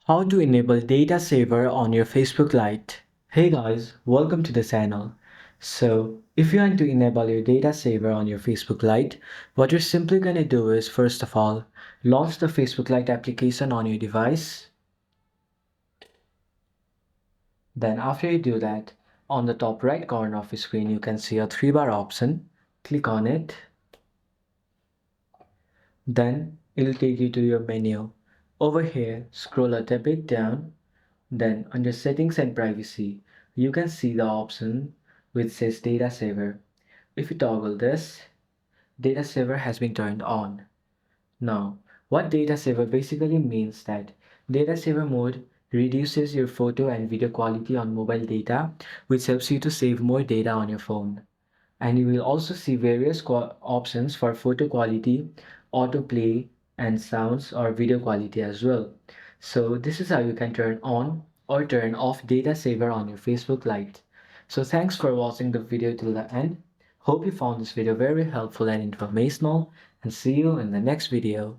How to enable data saver on your Facebook Lite. Hey guys, welcome to the channel. So, if you want to enable your data saver on your Facebook Lite, what you're simply going to do is first of all, launch the Facebook Lite application on your device. Then after you do that, on the top right corner of your screen, you can see a three-bar option. Click on it. Then it'll take you to your menu. Over here, scroll a bit down. Then under settings and privacy, you can see the option which says data saver. If you toggle this, data saver has been turned on. Now, what data saver basically means that data saver mode reduces your photo and video quality on mobile data, which helps you to save more data on your phone. And you will also see various options for photo quality, autoplay, and sounds or video quality as well. So this is how you can turn on or turn off data saver on your Facebook Lite. So thanks for watching the video till the end. Hope you found this video very helpful and informational, and see you in the next video.